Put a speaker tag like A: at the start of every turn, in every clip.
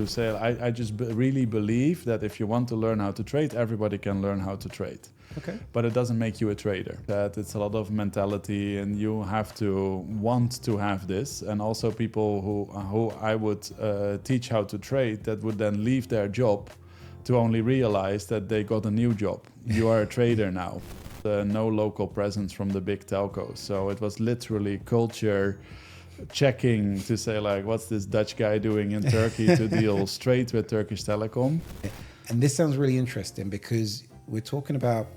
A: say, I just really believe that if you want to learn how to trade, everybody can learn how to trade.
B: Okay.
A: But it doesn't make you a trader. That it's a lot of mentality, and you have to want to have this. And also people who I would teach how to trade that would then leave their job to only realize that they got a new job. You are a trader now. No local presence from the big telcos. So it was literally culture checking to say, like, what's this Dutch guy doing in Turkey to deal straight with Turkish Telecom?
B: And this sounds really interesting because we're talking about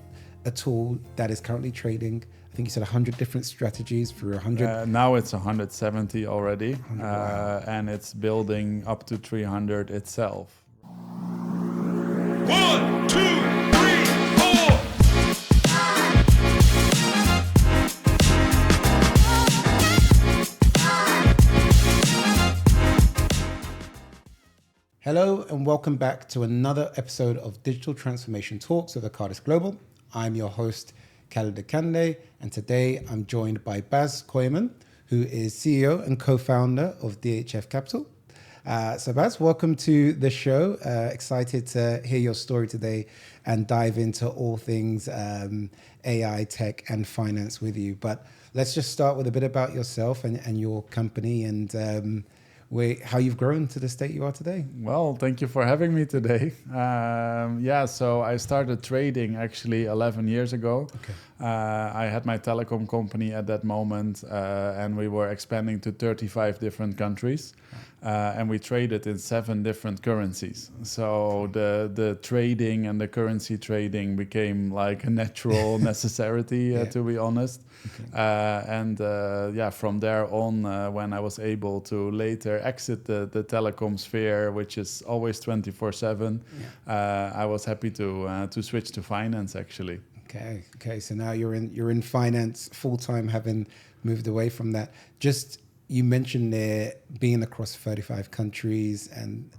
B: a tool that is currently trading, I think you said 100 different strategies through 100.
A: Now it's 170 already,
B: wow.
A: and it's building up to 300 itself.
C: 1, 2, 3, 4.
B: Hello and welcome back to another episode of Digital Transformation Talks with Akadis Global. I'm your host, Khalid Akande, and today I'm joined by Bas Kooijman, who is CEO and co-founder of DHF Capital. So Bas, welcome to the show. Excited to hear your story today and dive into all things AI, tech, and finance with you. But let's just start with a bit about yourself and your company and how you've grown to the state you are today.
A: Well, thank you for having me today. So I started trading actually 11 years ago.
B: Okay.
A: I had my telecom company at that moment, and we were expanding to 35 different countries. And we traded in 7 different currencies. So the trading and the currency trading became like a natural necessity, to be honest. Okay. From there on, when I was able to later exit the telecom sphere, which is always 24/7, I was happy to switch to finance actually.
B: Okay. So now you're in finance full time, having moved away from that. You mentioned there being across 35 countries and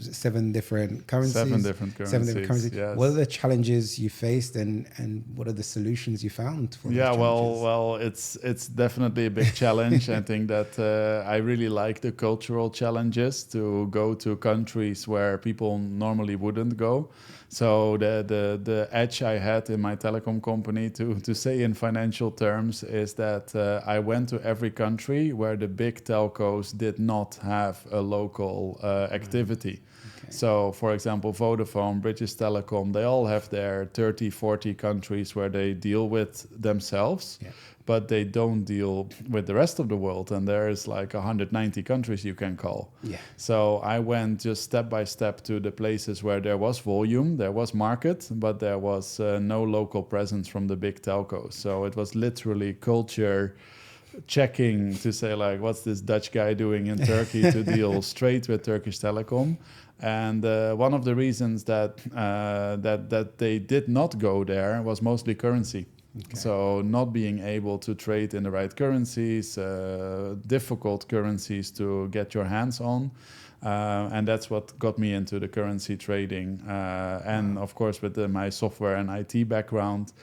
B: 7 different currencies.
A: 7 different currencies. Yes.
B: What are the challenges you faced and what are the solutions you found for those challenges?
A: Well, it's definitely a big challenge. I think that I really like the cultural challenges to go to countries where people normally wouldn't go. So the edge I had in my telecom company, to say in financial terms, is that I went to every country where the big telcos did not have a local activity. Okay. So, for example, Vodafone, British Telecom, they all have their 30, 40 countries where they deal with themselves. Yeah. But they don't deal with the rest of the world. And there's like 190 countries you can call. Yeah. So I went just step by step to the places where there was volume, there was market, but there was no local presence from the big telcos. So it was literally culture checking to say, like, what's this Dutch guy doing in Turkey to deal straight with Turkish Telecom? And one of the reasons that they did not go there was mostly currency. Okay. So not being able to trade in the right currencies, difficult currencies to get your hands on. And that's what got me into the currency trading. And of course, with my software and IT background,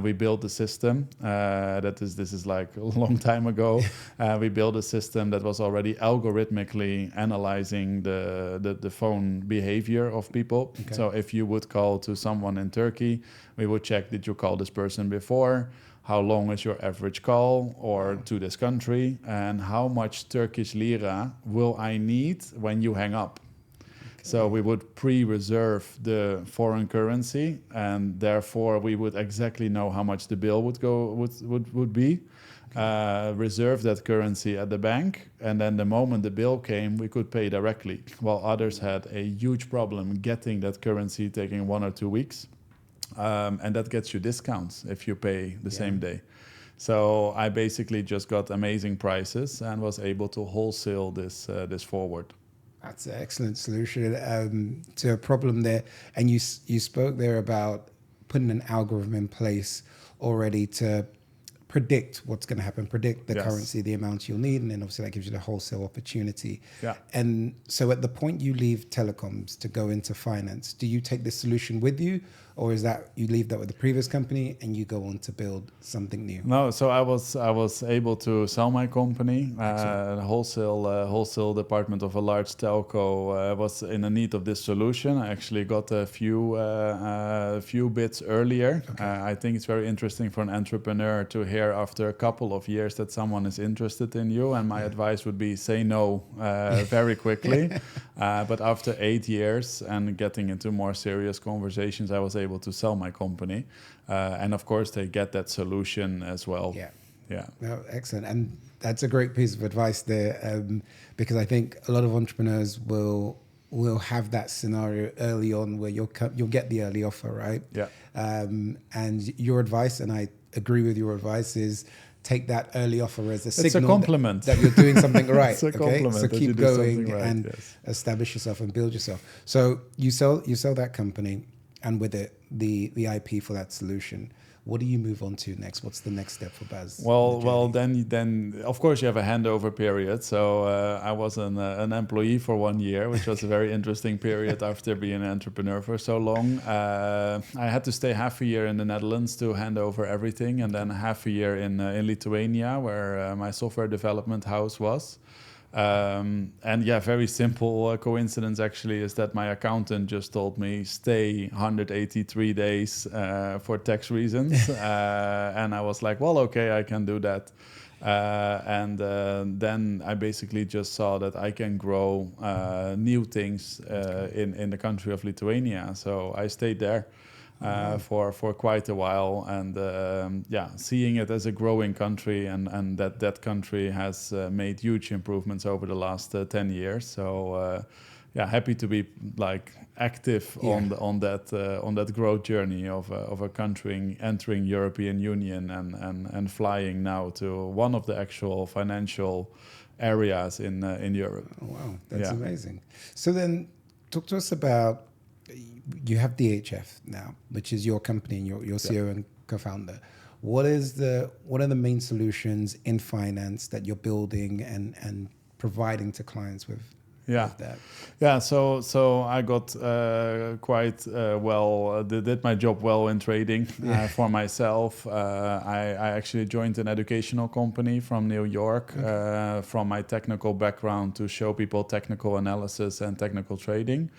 A: we built a system. This is like a long time ago. We built a system that was already algorithmically analyzing the phone behavior of people. Okay. So if you would call to someone in Turkey, we would check, did you call this person before? How long is your average call or to this country? And how much Turkish lira will I need when you hang up? So we would pre-reserve the foreign currency, and therefore we would exactly know how much the bill would be. Reserve that currency at the bank, and then the moment the bill came, we could pay directly. While others had a huge problem getting that currency, taking 1 or 2 weeks, and that gets you discounts if you pay the same day. So I basically just got amazing prices and was able to wholesale this forward.
B: That's an excellent solution to a problem there. And you spoke there about putting an algorithm in place already to predict what's going to happen, predict the
A: Yes.
B: currency, the amount you'll need, and then obviously that gives you the wholesale opportunity.
A: Yeah.
B: And so at the point you leave telecoms to go into finance, do you take this solution with you, or is that you leave that with the previous company and you go on to build something new?
A: No, so I was able to sell my company. The wholesale department of a large telco was in the need of this solution. I actually got a few bits earlier. I think it's very interesting for an entrepreneur to hear after a couple of years that someone is interested in you. And my advice would be say no very quickly. But after 8 years and getting into more serious conversations, I was able to sell my company. And of course, they get that solution as well. Yeah.
B: No, excellent. And that's a great piece of advice there, because I think a lot of entrepreneurs will have that scenario early on where you'll get the early offer, right?
A: Yeah.
B: And your advice, and I agree with your advice, is take that early offer as a signal.
A: It's a compliment.
B: That you're doing something right.
A: It's a compliment.
B: So
A: that you
B: keep
A: do
B: going
A: something right,
B: and
A: yes.
B: establish yourself and build yourself. So you sell that company, and with it the IP for that solution. What do you move on to next? What's the next step for Bas?
A: Well, then of course you have a handover period. So I was an employee for 1 year, which was a very interesting period after being an entrepreneur for so long. I had to stay half a year in the Netherlands to hand over everything, and then half a year in Lithuania, where my software development house was. And yeah, very simple coincidence actually is that my accountant just told me stay 183 days for tax reasons. And I was like, well, okay, I can do that. And then I basically just saw that I can grow new things in the country of Lithuania. So I stayed there. For quite a while, and seeing it as a growing country, and that country has made huge improvements over the last 10 years. So happy to be like active on that growth journey of a country entering European Union and flying now to one of the actual financial areas in Europe.
B: Oh, wow, that's amazing. So then, talk to us about. You have DHF now, which is your company and your CEO and co-founder. What are the main solutions in finance that you're building and providing to clients with that?
A: Yeah, so I got quite did my job well in trading for myself. I actually joined an educational company from New York from my technical background to show people technical analysis and technical trading.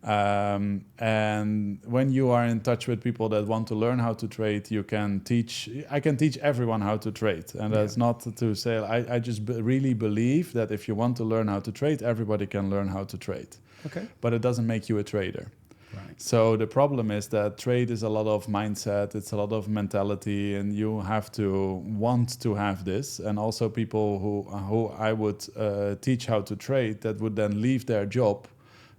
A: And when you are in touch with people that want to learn how to trade, I can teach everyone how to trade. And that's not to say, I just really believe that if you want to learn how to trade, everybody can learn how to trade.
B: Okay.
A: But it doesn't make you a trader.
B: Right.
A: So the problem is that trade is a lot of mindset, it's a lot of mentality, and you have to want to have this. And also people who I would teach how to trade that would then leave their job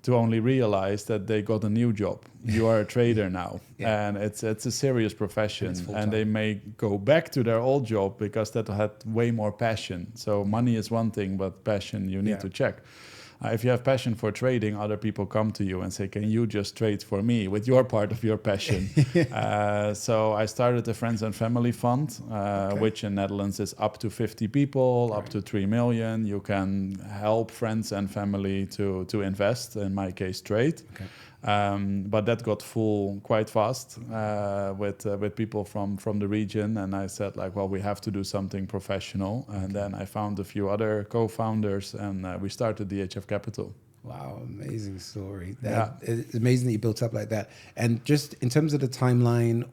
A: to only realize that they got a new job. You are a trader now, and it's a serious profession, and they may go back to their old job because that had way more passion. So money is one thing, but passion you need to check. If you have passion for trading, other people come to you and say, can you just trade for me with your part of your passion? So I started the Friends and Family Fund, which in Netherlands is up to 50 people, up to 3 million. You can help friends and family to invest, in my case, trade. Okay. But that got full quite fast with people from the region, and I said we have to do something professional. And then I found a few other co-founders, and we started DHF Capital.
B: Wow, amazing story. It's amazing that you built up like that. And just in terms of the timeline,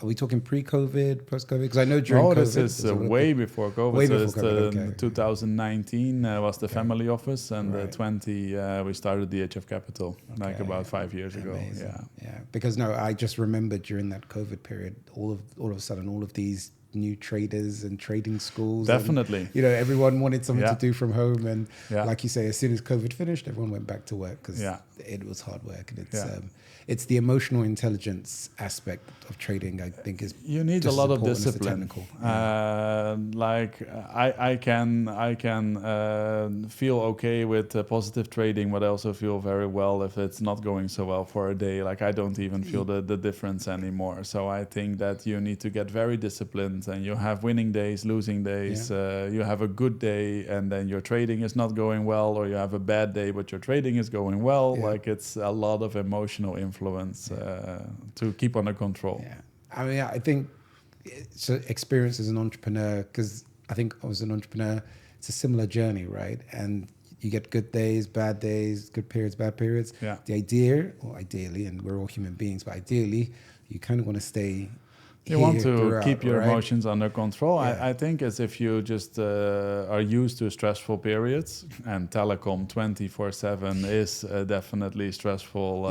B: are we talking pre-COVID, post-COVID? Because I know during COVID...
A: this is way before COVID.
B: Way before COVID,
A: 2019 was the family office, and 20 we started DHF Capital, about 5 years ago.
B: Yeah, because I just remember during that COVID period, all of a sudden, all of these new traders and trading schools.
A: Definitely.
B: And, everyone wanted something to do from home. And like you say, as soon as COVID finished, everyone went back to work because it was hard work. And it's the emotional intelligence aspect of trading, I think, is
A: you need a lot of discipline. I can feel okay with positive trading, but I also feel very well if it's not going so well for a day. I don't even feel the difference anymore. So I think that you need to get very disciplined happens, and you have winning days, losing days. You have a good day, and then your trading is not going well, or you have a bad day, but your trading is going well.
B: Yeah.
A: Like, it's a lot of emotional influence to keep under control.
B: Yeah. I mean, I think so experience as an entrepreneur, because I think I was an entrepreneur, it's a similar journey, right? And you get good days, bad days, good periods, bad periods.
A: Yeah.
B: The idea, or ideally, and we're all human beings, but ideally, you kind of want to stay.
A: You want to
B: throughout,
A: keep your
B: right?
A: emotions under control.
B: Yeah.
A: I think as if you just are used to stressful periods, and telecom 24/7 is definitely stressful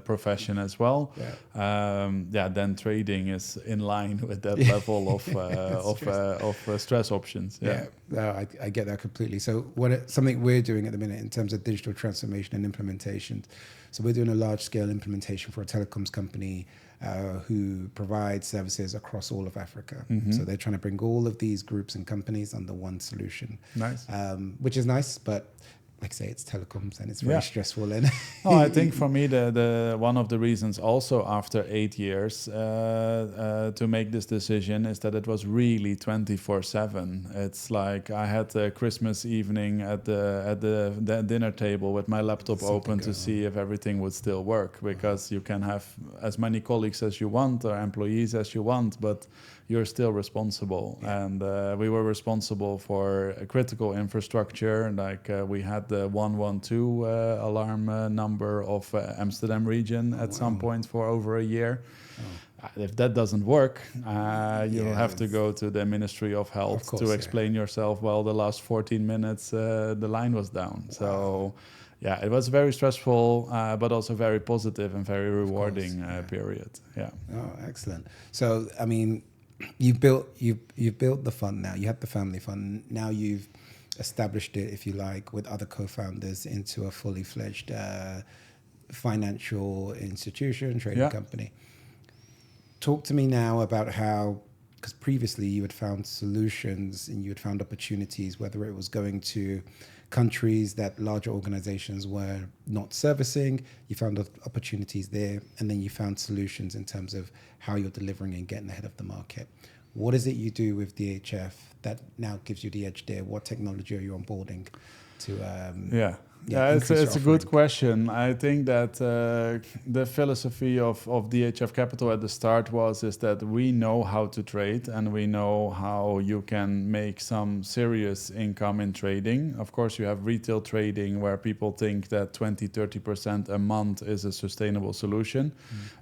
A: profession as well. Then trading is in line with that level of stress options.
B: No, I get that completely. So something we're doing at the minute in terms of digital transformation and implementation. So we're doing a large scale implementation for a telecoms company who provides services across all of Africa. So they're trying to bring all of these groups and companies under one solution.
A: Nice.
B: Which is nice, but like I say, it's telecoms and it's very stressful. And
A: I think for me, the one of the reasons also after 8 years to make this decision is that it was really 24/7. It's like I had a Christmas evening at the dinner table with my laptop open to see if everything would still work, because you can have as many colleagues as you want or employees as you want, but you're still responsible. And we were responsible for a critical infrastructure. Like we had the 112 alarm number of Amsterdam region at some point for over a year. If that doesn't work, you'll have to go to the Ministry of Health to explain yourself. Well, the last 14 minutes, the line was down. So yeah, it was very stressful, but also very positive and very rewarding period. Yeah.
B: Oh, excellent. So, I mean, you've built the fund now. You have the family fund. Now you've established it, if you like, with other co-founders into a fully fledged financial institution, trading company. Talk to me now about how, because previously you had found solutions and you had found opportunities, whether it was going to countries that larger organizations were not servicing, you found opportunities there, and then you found solutions in terms of how you're delivering and getting ahead of the market. What is it you do with DHF that now gives you the edge there? What technology are you onboarding to
A: it's a good question. I think that the philosophy of DHF Capital at the start is that we know how to trade, and we know how you can make some serious income in trading. Of course, you have retail trading where people think that 20-30% a month is a sustainable solution.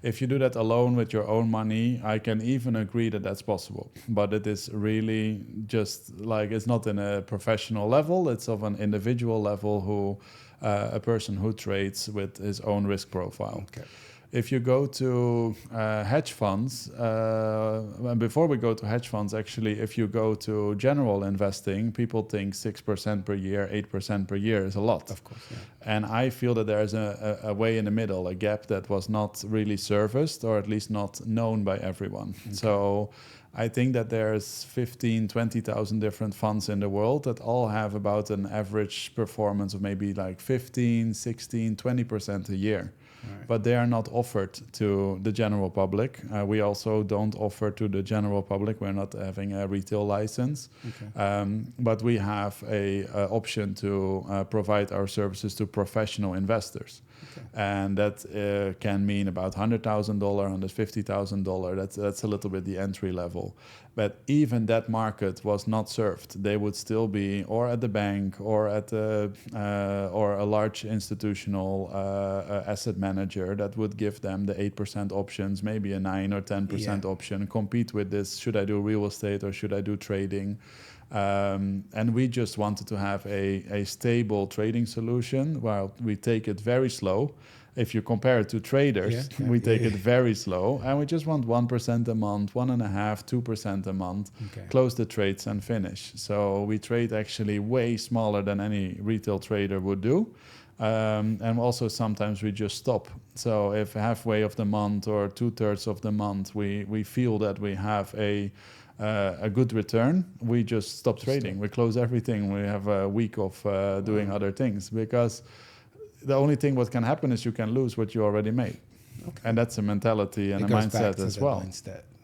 A: If you do that alone with your own money, I can even agree that that's possible. But it is really just like, it's not in a professional level, it's of an individual level who a person who trades with his own risk profile.
B: Okay.
A: If you go to hedge funds, and before we go to hedge funds, actually, if you go to general investing, people think 6% per year, 8% per year is a lot.
B: Of course, yeah.
A: And I feel that there is a way in the middle, a gap that was not really serviced, or at least not known by everyone. Okay. So I think that there's 15, 20,000 different funds in the world that all have about an average performance of maybe like 15, 16, 20% a year. Right. But they are not offered to the general public. We also don't offer to the general public. We're not having a retail license. Okay. But we have a option to provide our services to professional investors. Okay. And that can mean about $100,000, $150,000. That's a little bit the entry level. But even that market was not served. They would still be or at the bank or at or a large institutional asset manager that would give them the 8% options, maybe a 9 or 10% option, compete with this. Should I do real estate or should I do trading? And we just wanted to have a stable trading solution while we take it very slow. If you compare it to traders, we take it very slow, and we just want 1% a month, 1.5%, 2% a month, close the trades and finish. So we trade actually way smaller than any retail trader would do. And also sometimes we just stop. So if halfway of the month or 2/3 of the month we feel that we have a good return, we just stop trading. We close everything. We have a week of doing other things, because the only thing what can happen is you can lose what you already made. Okay. And that's a mentality and a mindset as well.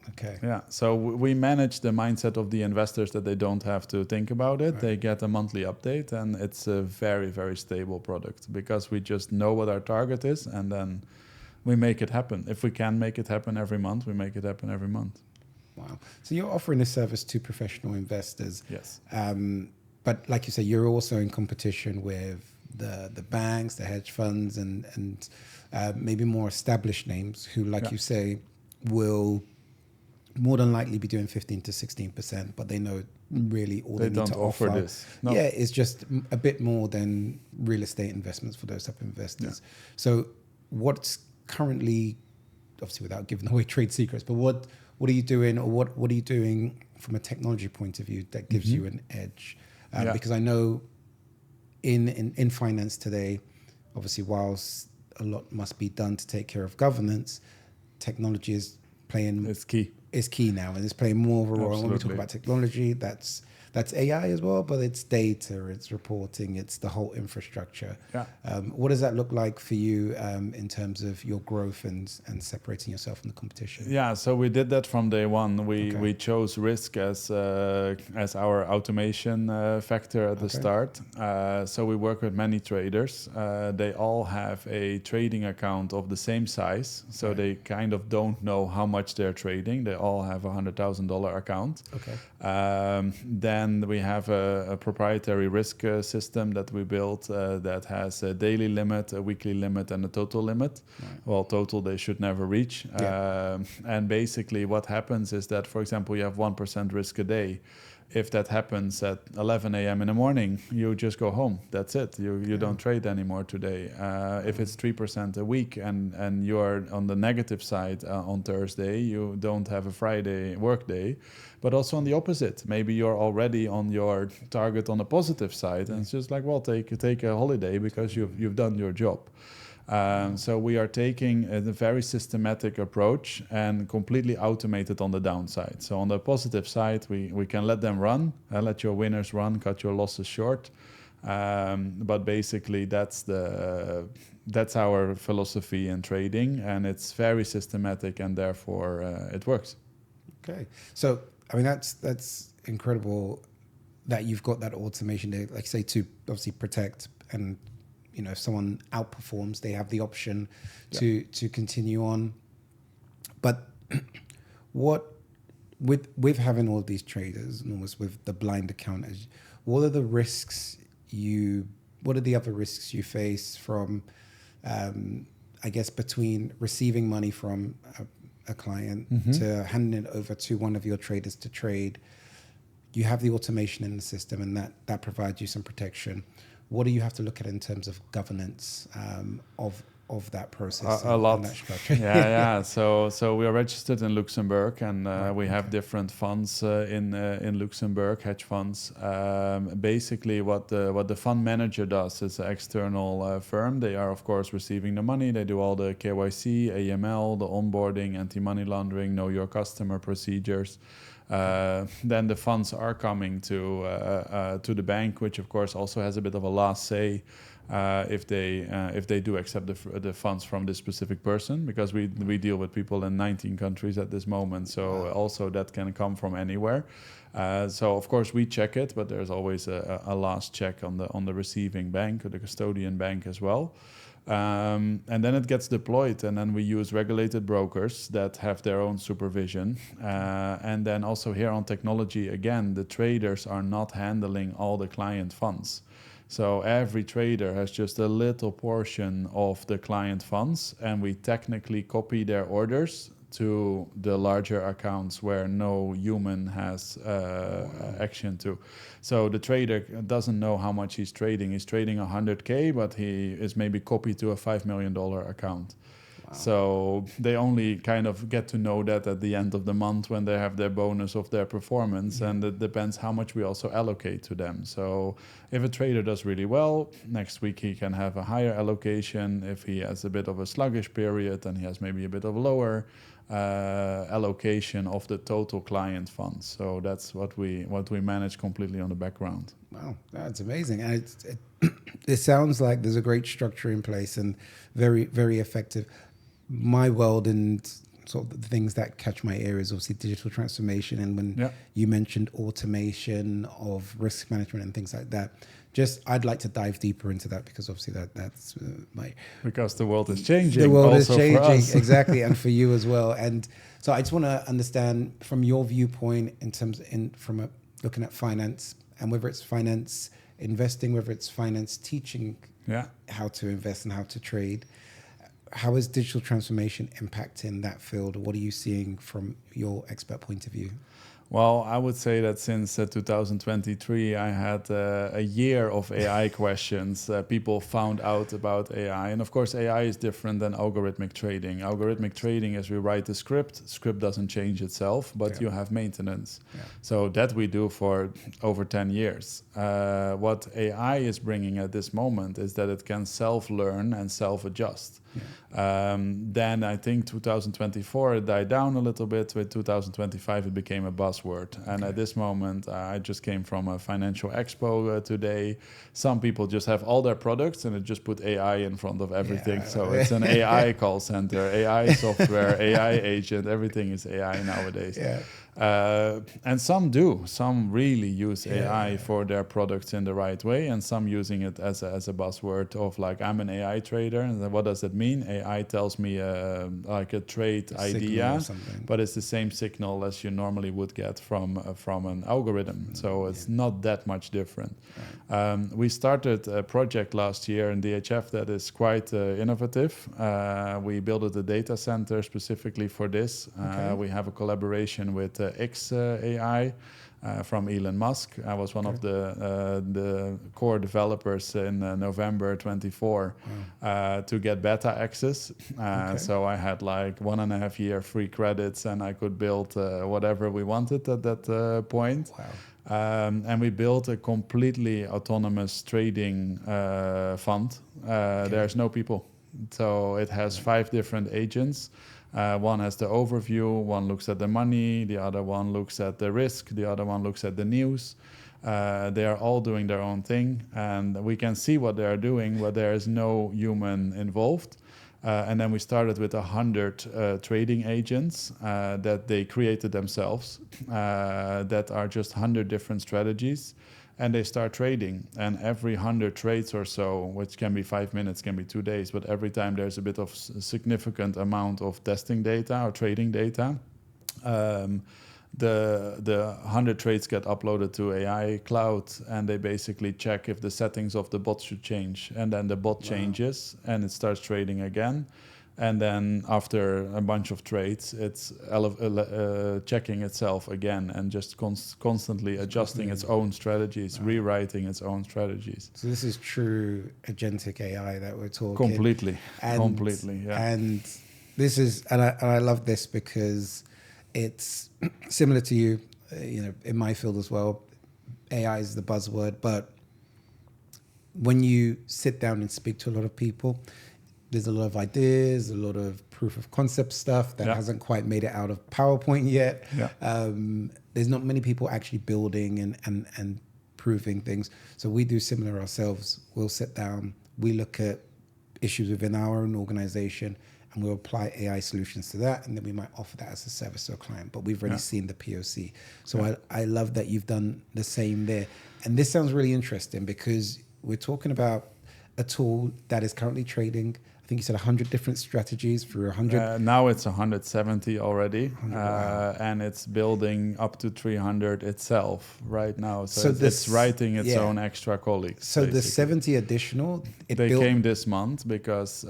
B: Okay.
A: Yeah, so we manage the mindset of the investors that they don't have to think about it.
B: Right.
A: They get a monthly update, and it's a very, very stable product because we just know what our target is, and then we make it happen. If we can make it happen every month, we make it happen every month.
B: Wow. So you're offering a service to professional investors.
A: Yes.
B: But like you say, you're also in competition with the banks, the hedge funds, and maybe more established names who, like you say, will more than likely be doing 15 to 16%, but they know really all they need
A: don't
B: to
A: offer
B: offer
A: this. No.
B: Yeah, it's just a bit more than real estate investments for those type of investors. So what's currently, obviously without giving away trade secrets, but what are you doing, or what are you doing from a technology point of view that gives you an edge? Because I know in finance today, obviously whilst a lot must be done to take care of governance, technology is playing...
A: It's key.
B: Is key now, and it's playing more of a role.
A: Absolutely.
B: When we talk about technology, that's AI as well, but it's data, it's reporting, it's the whole infrastructure.
A: Yeah.
B: What does that look like for you in terms of your growth and separating yourself from the competition?
A: Yeah, so we did that from day one. We chose risk as our automation factor at the start. So we work with many traders. They all have a trading account of the same size, so they kind of don't know how much they're trading. They all have $100,000 account.
B: Okay.
A: Then we have a proprietary risk system that we built that has a daily limit, a weekly limit, and a total limit.
B: Right.
A: Well, total they should never reach. And basically what happens is that, for example, you have 1% risk a day. If that happens at 11 a.m. in the morning, you just go home. That's it. You don't trade anymore today. If it's 3% a week and you're on the negative side on Thursday, you don't have a Friday work day. But also on the opposite, maybe you're already on your target on the positive side, and it's just like, well, take a holiday because you've done your job. So we are taking a very systematic approach and completely automated on the downside. So on the positive side, we can let them run, let your winners run, cut your losses short. But basically, that's our philosophy in trading, and it's very systematic, and therefore it works.
B: Okay, so I mean that's incredible that you've got that automation there, like say, to obviously protect, and you know, if someone outperforms, they have the option to continue on. But what with having all these traders and almost with the blind accountants, what are the other risks you face from, I guess, between receiving money from a client to handing it over to one of your traders to trade? You have the automation in the system, and that provides you some protection. What do you have to look at in terms of governance of that process?
A: A lot.
B: And that structure?
A: Yeah. So we are registered in Luxembourg, and we have different funds in Luxembourg, hedge funds. Basically, what the fund manager does is an external firm. They are, of course, receiving the money. They do all the KYC, AML, the onboarding, anti-money laundering, know your customer procedures. Then the funds are coming to the bank, which of course also has a bit of a last say if they do accept the funds from this specific person, because we deal with people in 19 countries at this moment, so also that can come from anywhere. So of course we check it, but there's always a last check on the receiving bank or the custodian bank as well. And then it gets deployed, and then we use regulated brokers that have their own supervision. And then also here on technology, again, the traders are not handling all the client funds. So every trader has just a little portion of the client funds, and we technically copy their orders to the larger accounts where no human has action to. So the trader doesn't know how much he's trading. He's trading 100K, but he is maybe copied to a $5 million account. Wow. So they only kind of get to know that at the end of the month when they have their bonus of their performance, and it depends how much we also allocate to them. So if a trader does really well, next week he can have a higher allocation. If he has a bit of a sluggish period, then he has maybe a bit of lower allocation of the total client funds. So that's what we manage completely on the background.
B: Wow, that's amazing. And it sounds like there's a great structure in place and very, very effective. My world, and sort of the things that catch my ear is obviously digital transformation, and when
A: Yeah.
B: you mentioned automation of risk management and things like that. Just, I'd like to dive deeper into that because obviously that's my
A: Because the world is changing.
B: the world is
A: also for
B: changing,
A: us.
B: exactly, and for you as well. And so I just want to understand from your viewpoint in terms looking at finance, and whether it's finance investing, whether it's finance teaching
A: Yeah.
B: how to invest and how to trade. How is digital transformation impacting that field? What are you seeing from your expert point of view?
A: Well, I would say that since 2023, I had a year of AI questions. People found out about AI. And of course, AI is different than algorithmic trading. Algorithmic trading is we write the script. Script doesn't change itself, but you have maintenance.
B: Yeah.
A: So that we do for over 10 years. What AI is bringing at this moment is that it can self-learn and self-adjust. Then I think 2024 it died down a little bit. With 2025 it became a buzzword. And at this moment I just came from a financial expo today. Some people just have all their products and it just put AI in front of everything.
B: Yeah.
A: So it's an AI call center, AI software, AI agent. Everything is AI nowadays.
B: Yeah.
A: And some really use AI for their products in the right way, and some using it as a buzzword of like, I'm an AI trader, and then what does it mean? AI tells me like a trade idea, but it's the same signal as you normally would get from an algorithm. So it's not that much different. Right. We started a project last year in DHF that is quite innovative. We built a data center specifically for this. We have a collaboration with AI from Elon Musk. I was one of the core developers in November 24 to get beta access. So I had like 1.5 year free credits, and I could build whatever we wanted at that point. Wow. And we built a completely autonomous trading fund. There's no people. So it has 5 different agents. One has the overview, one looks at the money, the other one looks at the risk, the other one looks at the news. They are all doing their own thing, and we can see what they are doing, but there is no human involved. And then we started with 100 trading agents that they created themselves, that are just 100 different strategies. And they start trading, and every 100 trades or so, which can be 5 minutes, can be 2 days, but every time there's a bit of significant amount of testing data or trading data, the 100 trades get uploaded to AI cloud, and they basically check if the settings of the bot should change, and then the bot changes and it starts trading again. And then after a bunch of trades, it's checking itself again and just constantly adjusting its own strategies, rewriting its own strategies.
B: So this is true agentic AI that we're talking.
A: Completely, yeah.
B: And this is, and I love this because it's similar to you, in my field as well. AI is the buzzword, but when you sit down and speak to a lot of people, there's a lot of ideas, a lot of proof of concept stuff that hasn't quite made it out of PowerPoint yet. Yeah. There's not many people actually building and proving things. So we do similar ourselves. We'll sit down, we look at issues within our own organization, and we'll apply AI solutions to that, and then we might offer that as a service to a client. But we've already seen the POC. So I love that you've done the same there. And this sounds really interesting because we're talking about a tool that is currently trading, I think you said 100 different strategies for 100.
A: Now it's 170 already, and it's building up to 300 itself right now. So it's writing its own extra colleagues.
B: So basically, the 70 additional,
A: they came this month because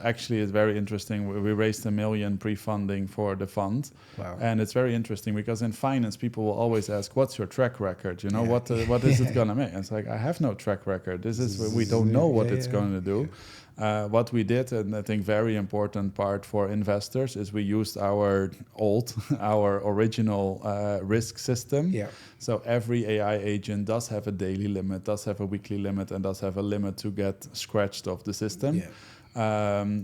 A: actually it's very interesting. We raised $1 million pre-funding for the fund. Wow. And it's very interesting because in finance, people will always ask, what's your track record? What is it going to make? And it's like, I have no track record. We don't know what it's going to do. What we did, and I think very important part for investors, is we used our original risk system. Yeah. So every AI agent does have a daily limit, does have a weekly limit, and does have a limit to get scratched off the system. Yeah.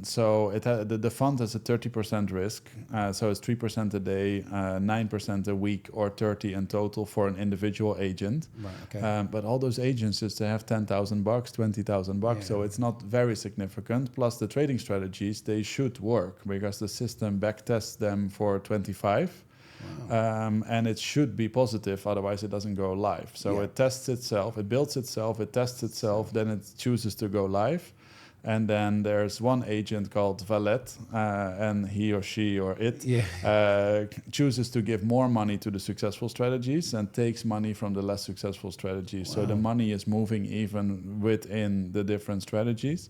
A: So the fund has a 30% risk. So it's 3% a day, 9% a week, or 30 in total for an individual agent.
B: Right. Okay.
A: But all those agents just they have $10,000, $20,000, so it's not very significant. Plus the trading strategies, they should work because the system backtests them for 25.
B: Wow.
A: And it should be positive, otherwise it doesn't go live. So it tests itself, it builds itself, it tests itself, then it chooses to go live. And then there's one agent called Valet, and he or she or it chooses to give more money to the successful strategies and takes money from the less successful strategies. So the money is moving even within the different strategies.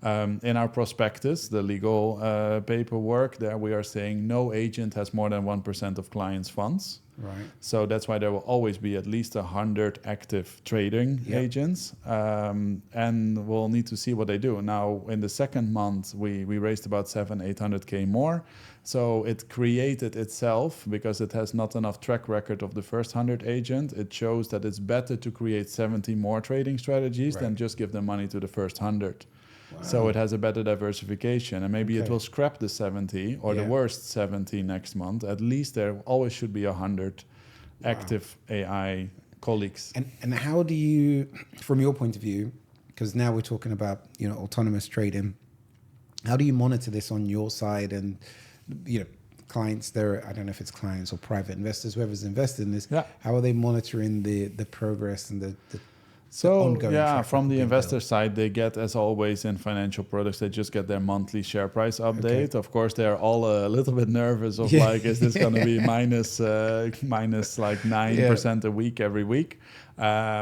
A: In our prospectus, the legal paperwork, there we are saying no agent has more than 1% of clients' funds.
B: Right.
A: So that's why there will always be at least 100 active trading agents, and we'll need to see what they do. Now, in the second month, we raised about 800K more. So it created itself because it has not enough track record of the first 100 agents. It shows that it's better to create 70 more trading strategies than just give the money to the first 100. Wow. So it has a better diversification, and maybe it will scrap the 70 or the worst 70 next month. At least there always should be 100 active AI colleagues.
B: And how do you, from your point of view, because now we're talking about autonomous trading, how do you monitor this on your side and clients there? I don't know if it's clients or private investors, whoever's invested in this. How are they monitoring the progress and the
A: So yeah, from the investor side, they get, as always in financial products, they just get their monthly share price update. Of course, they're all a little bit nervous of like, is this going to be minus like 9% a week every week?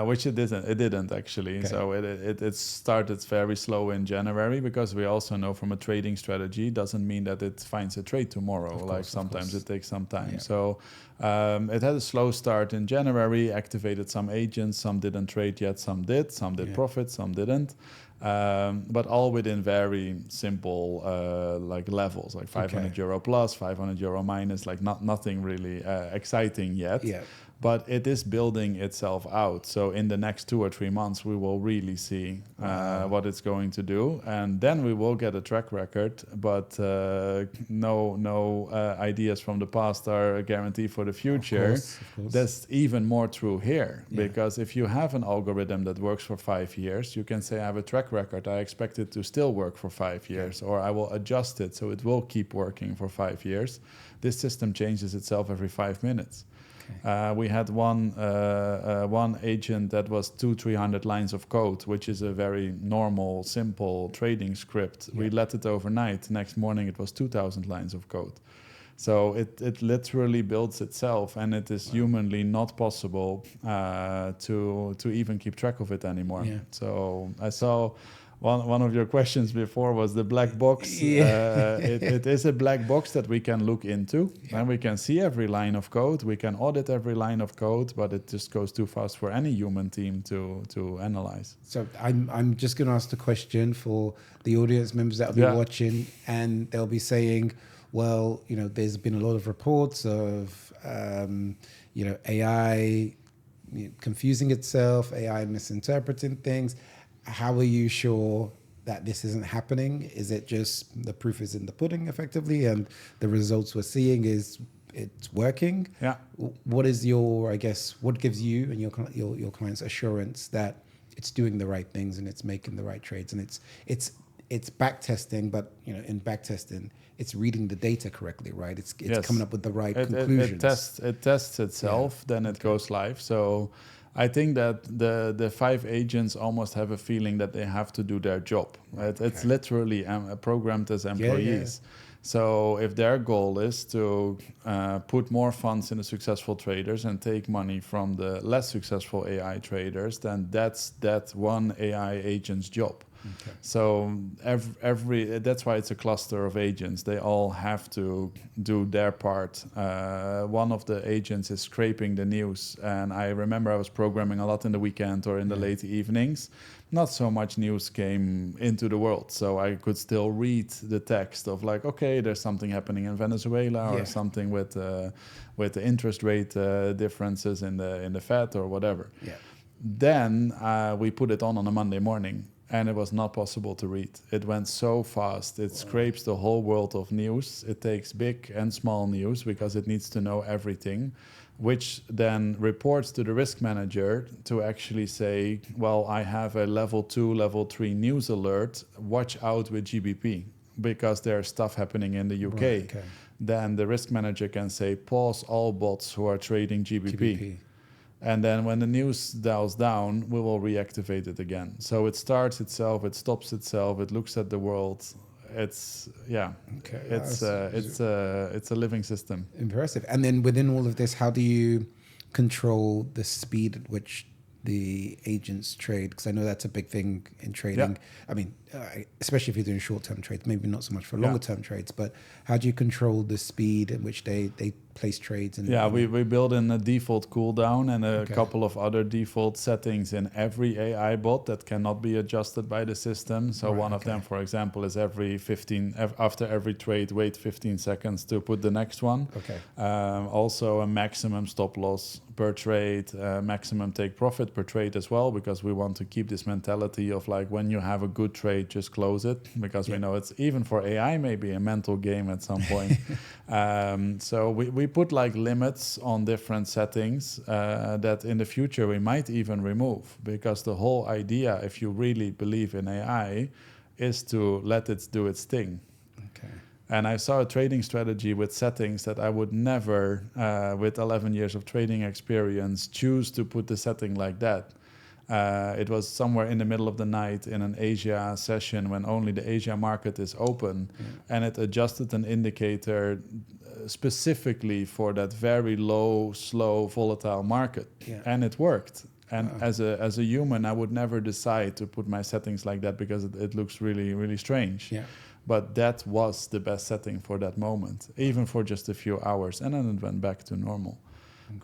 A: Which it didn't. It didn't actually. So it started very slow in January, because we also know from a trading strategy doesn't mean that it finds a trade tomorrow. Like sometimes it takes some time. So it had a slow start in January. Activated some agents. Some didn't trade yet. Some did. Some did profit. Some didn't. But all within very simple like levels, like 500 euro plus, 500 euro minus. Like nothing really exciting yet. But it is building itself out. So in the next 2 or 3 months, we will really see what it's going to do. And then we will get a track record. But no ideas from the past are a guarantee for the future.
B: Of course.
A: That's even more true here. Because if you have an algorithm that works for 5 years, you can say, I have a track record. I expect it to still work for 5 years. Or I will adjust it so it will keep working for 5 years. This system changes itself every 5 minutes. We had one agent that was 200-300 lines of code, which is a very normal, simple trading script. We let it overnight. Next morning, it was 2,000 lines of code. So it literally builds itself, and it is humanly not possible to even keep track of it anymore. So I saw one of your questions before was the black box. It is a black box that we can look into, and we can see every line of code. We can audit every line of code, but it just goes too fast for any human team to analyze.
B: So I'm just going to ask the question for the audience members that will be watching, and they'll be saying, well, there's been a lot of reports of AI confusing itself, AI misinterpreting things. How are you sure that this isn't happening? Is it just the proof is in the pudding, effectively, and the results we're seeing is it's working?
A: Yeah.
B: What is your, what gives you and your clients assurance that it's doing the right things and it's making the right trades, and it's back testing, but in back testing, it's reading the data correctly, right? It's coming up with the right conclusions.
A: It tests itself, then it goes live. So I think that the 5 agents almost have a feeling that they have to do their job. Right? It's literally programmed as employees. So if their goal is to put more funds in the successful traders and take money from the less successful AI traders, then that's that one AI agent's job. So that's why it's a cluster of agents. They all have to do their part. One of the agents is scraping the news, and I remember I was programming a lot in the weekend or in the late evenings. Not so much news came into the world, so I could still read the text of like, okay, there's something happening in Venezuela or something with the interest rate differences in the Fed or whatever. Then we put it on a Monday morning, and it was not possible to read. It went so fast. It scrapes the whole world of news. It takes big and small news because it needs to know everything, which then reports to the risk manager to actually say, well, I have a level 2, level 3 news alert. Watch out with GBP because there's stuff happening in the UK.
B: Right, okay.
A: Then the risk manager can say, pause all bots who are trading GBP. And then when the news dials down, we will reactivate it again. So it starts itself, it stops itself, it looks at the world. It's
B: Okay,
A: it's a living system.
B: Impressive. And then within all of this, how do you control the speed at which the agents trade? Because I know that's a big thing in trading.
A: Yeah.
B: I mean, especially if you're doing short-term trades, maybe not so much for longer-term trades, but how do you control the speed at which they place trades? And
A: We build in a default cooldown and a couple of other default settings in every AI bot that cannot be adjusted by the system. So one of them, for example, is after every trade, wait 15 seconds to put the next one.
B: Okay.
A: Also a maximum stop loss per trade, maximum take profit per trade as well, because we want to keep this mentality of like, when you have a good trade, just close it, because we know it's even for AI maybe a mental game at some point. So we put like limits on different settings that in the future we might even remove, because the whole idea, if you really believe in AI, is to let it do its thing.
B: Okay.
A: And I saw a trading strategy with settings that I would never, with 11 years of trading experience, choose to put the setting like that. It was somewhere in the middle of the night in an Asia session when only the Asia market is open, and it adjusted an indicator specifically for that very low, slow, volatile market, and it worked. And as a human, I would never decide to put my settings like that because it looks really, really strange.
B: Yeah.
A: But that was the best setting for that moment, even for just a few hours, and then it went back to normal.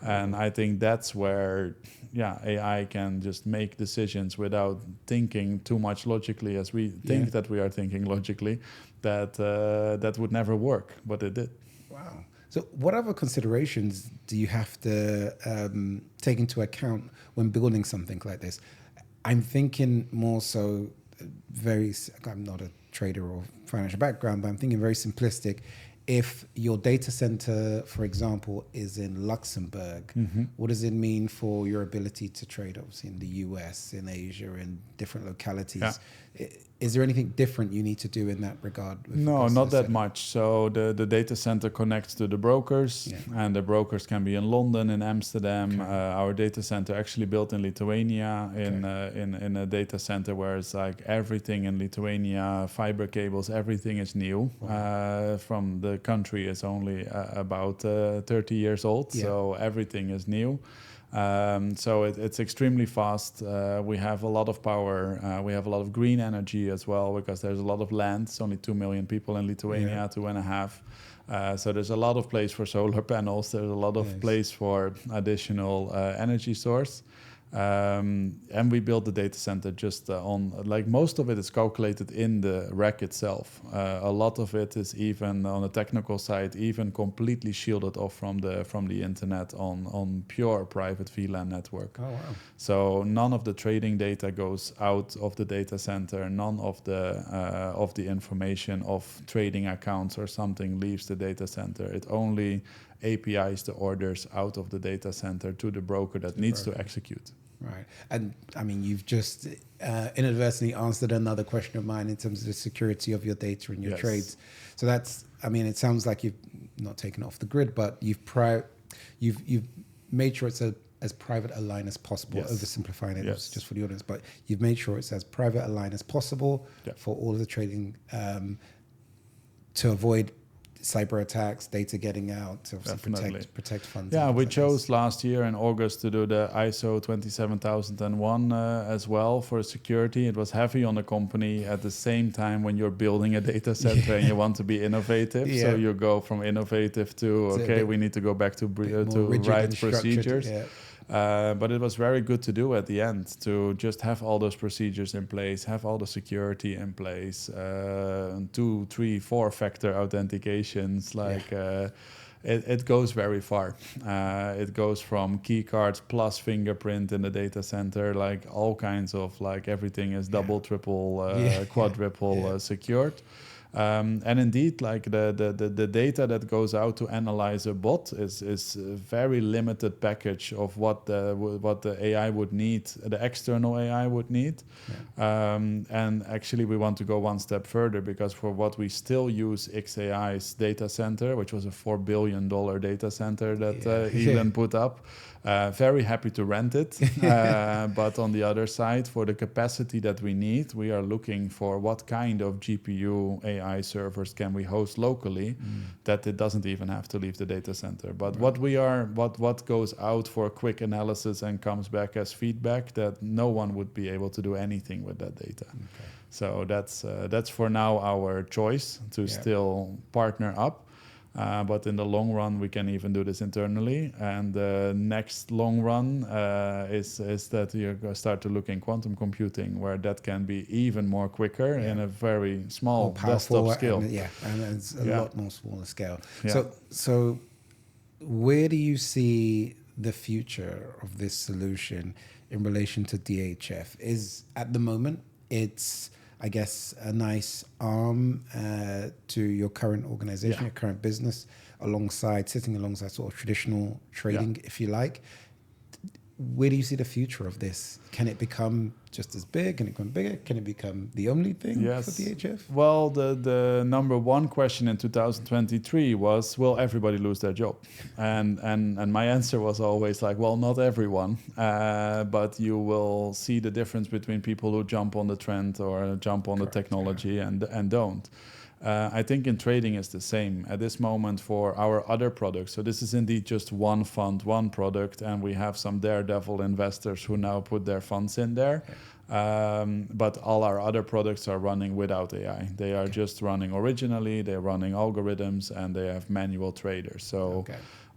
A: And I think that's where, AI can just make decisions without thinking too much logically, as we think that we are thinking logically. That would never work, but it did.
B: Wow. So what other considerations do you have to take into account when building something like this? I'm thinking more so I'm not a trader or financial background, but I'm thinking very simplistic. If your data center, for example, is in Luxembourg, what does it mean for your ability to trade, obviously, in the US, in Asia, in different localities?
A: Yeah.
B: Is there anything different you need to do in that regard?
A: No, not that much. So the data center connects to the brokers, and the brokers can be in London, in Amsterdam. Our data center actually built in Lithuania, in a data center where it's like everything in Lithuania, fiber cables, everything is new. From the country is only about 30 years old, so everything is new. So it's extremely fast. We have a lot of power. We have a lot of green energy as well, because there's a lot of land. It's only 2 million people in Lithuania, 2.5. So there's a lot of place for solar panels. There's a lot of place for additional energy source. And we built the data center just on, like, most of it is calculated in the rack itself. A lot of it is even on the technical side, even completely shielded off from the internet on pure private VLAN network.
B: Oh, wow.
A: So none of the trading data goes out of the data center. None of the information of trading accounts or something leaves the data center. It only APIs the orders out of the data center to the broker that needs to execute.
B: Right. And I mean, you've just inadvertently answered another question of mine in terms of the security of your data and your trades. So that's, I mean, it sounds like you've not taken it off the grid, but you've made sure it's as private a line as possible, oversimplifying it just for the audience, but you've made sure it's as private a line as possible for all of the trading to avoid cyber attacks, data getting out, to obviously protect funds.
A: Yeah, we chose last year in August to do the ISO 27001 as well for security. It was heavy on the company at the same time when you're building a data center and you want to be innovative. So you go from innovative to, we need to go back to right procedures. But it was very good to do at the end, to just have all those procedures in place, have all the security in place, 2, 3, 4 factor authentications. it goes very far. It goes from key cards plus fingerprint in the data center, like all kinds of, like everything is double, triple, quadruple secured. And indeed, like the data that goes out to analyze a bot is a very limited package of what the AI would need, the external AI would need. And actually, we want to go one step further, because for what we still use XAI's data center, which was a $4 billion data center that Elon put up. Very happy to rent it. But on the other side, for the capacity that we need, we are looking for what kind of GPU AI servers can we host locally that it doesn't even have to leave the data center. But what goes out for quick analysis and comes back as feedback, that no one would be able to do anything with that data. Okay. So that's for now our choice to still partner up. But in the long run, we can even do this internally. And the next long run is that you start to look in quantum computing, where that can be even more quicker in a very small desktop scale.
B: And it's a lot more smaller scale. Yeah. So where do you see the future of this solution in relation to DHF? Is at the moment it's, I guess, a nice arm to your current organization, your current business, sitting alongside sort of traditional trading, if you like. Where do you see the future of this? Can it become just as big? Can it become bigger? Can it become the only thing for DHF?
A: Well, the number one question in 2023 was, will everybody lose their job? And my answer was always like, well, not everyone, but you will see the difference between people who jump on the trend or jump on the technology and don't. I think in trading is the same at this moment for our other products. So this is indeed just one fund, one product, and we have some daredevil investors who now put their funds in there. But all our other products are running without AI. They are just running originally, they're running algorithms, and they have manual traders. So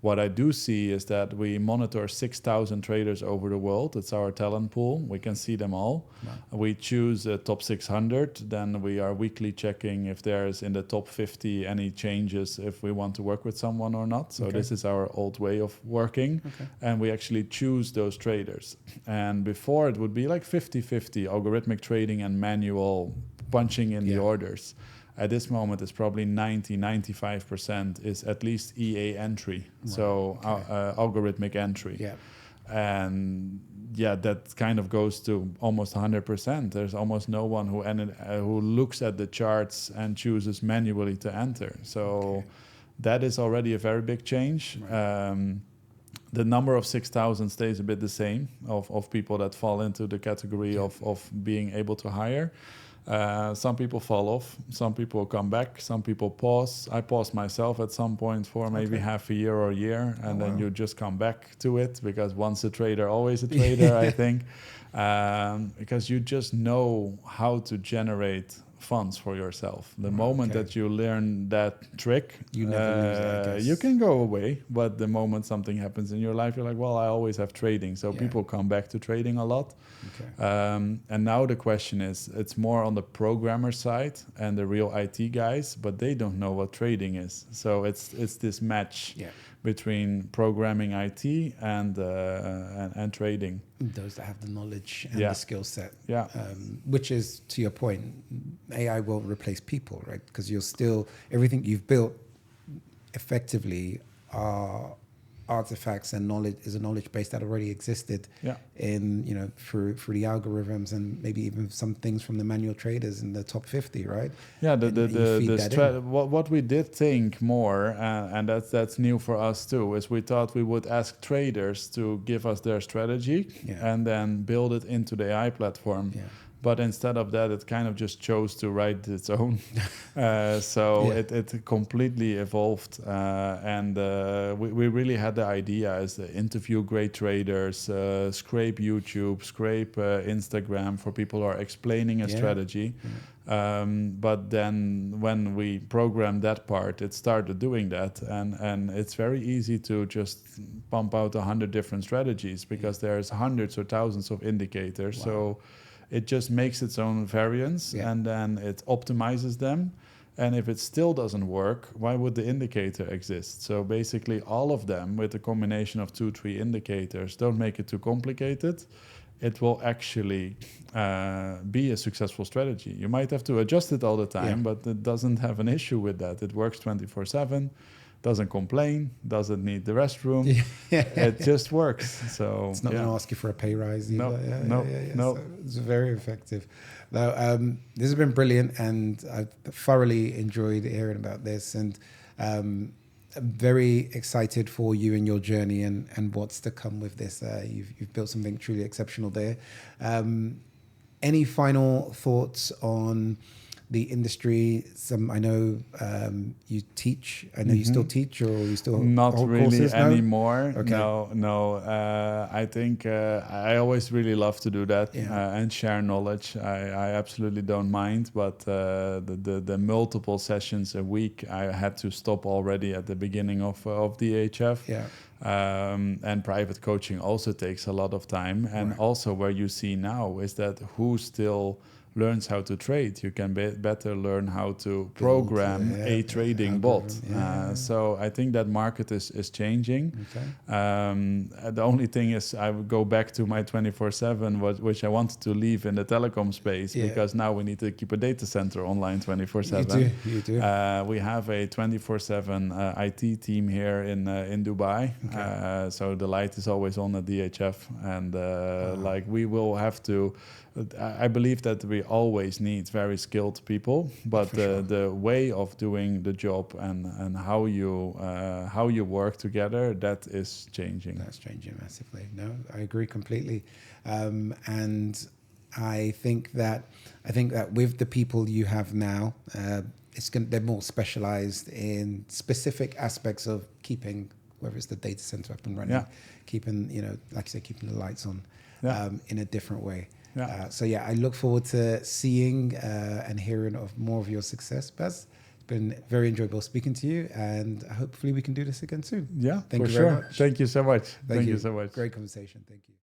A: what I do see is that we monitor 6,000 traders over the world. It's our talent pool. We can see them all. Wow. We choose a top 600. Then we are weekly checking if there's in the top 50 any changes, if we want to work with someone or not. So this is our old way of working. And we actually choose those traders. And before it would be like 50-50 algorithmic trading and manual punching in the orders. At this moment, it's probably 90-95% is at least EA entry, algorithmic entry. Yeah. And that kind of goes to almost 100%. There's almost no one who looks at the charts and chooses manually to enter. So that is already a very big change. The number of 6,000 stays a bit the same of people that fall into the category of being able to hire. Some people fall off, some people come back, some people pause. I paused myself at some point for maybe half a year or a year, and then you just come back to it, because once a trader, always a trader, I think, because you just know how to generate funds for yourself. The moment that you learn that trick,
B: you never lose it, I guess.
A: You can go away, but the moment something happens in your life, you're like, well, I always have trading. So people come back to trading a lot. And now the question is, it's more on the programmer side and the real IT guys, but they don't know what trading is. So it's this match between programming, IT, and trading.
B: Those that have the knowledge and the skill set. Which is, to your point, AI won't replace people, right? Because you're still, everything you've built effectively are artifacts and knowledge, is a knowledge base that already existed in, through the algorithms, and maybe even some things from the manual traders in the top 50, right?
A: What we did think more, and that's new for us too, is we thought we would ask traders to give us their strategy and then build it into the AI platform. But instead of that, it kind of just chose to write its own. It completely evolved. And we really had the idea as to interview great traders, scrape YouTube, scrape Instagram for people who are explaining a strategy. But then when we programmed that part, it started doing that. And it's very easy to just pump out 100 different strategies, because there's hundreds or thousands of indicators. So it just makes its own variants, and then it optimizes them. And if it still doesn't work, why would the indicator exist? So basically all of them with a combination of 2-3 indicators, don't make it too complicated. It will actually be a successful strategy. You might have to adjust it all the time, but it doesn't have an issue with that. It works 24/7, doesn't complain, doesn't need the restroom. It just works. So
B: it's not going to ask you for a pay rise either.
A: No.
B: So it's very effective. Now, this has been brilliant, and I've thoroughly enjoyed hearing about this, and I'm very excited for you and your journey and what's to come with this. You've built something truly exceptional there. Any final thoughts on the industry? I know you teach. I know you still teach, or you still
A: not
B: hold
A: really
B: courses now?
A: anymore.
B: Okay.
A: No. I think I always really love to do that and share knowledge. I absolutely don't mind, but the multiple sessions a week I had to stop already at the beginning of DHF.
B: Yeah.
A: And private coaching also takes a lot of time. And also where you see now is that who still learns how to trade, you can better learn how to program a trading bot. So I think that market is changing. The only thing is I would go back to my 24/7, which I wanted to leave in the telecom space, because now we need to keep a data center online 24/7.
B: You do.
A: We have a 24/7 IT team here in Dubai. So the light is always on at DHF, and like we will have to. I believe that we always need very skilled people, but the way of doing the job and how you work together, that is changing.
B: That's changing massively. No, I agree completely, and I think that with the people you have now, they're more specialized in specific aspects of keeping, whether it's the data center up and running, keeping, like you said, keeping the lights on in a different way. So I look forward to seeing and hearing of more of your success, Bas. It's been very enjoyable speaking to you, and hopefully we can do this again soon.
A: Yeah,
B: Thank you
A: for sure.
B: very much.
A: Thank you so much.
B: Thank you
A: so much.
B: Great conversation. Thank you.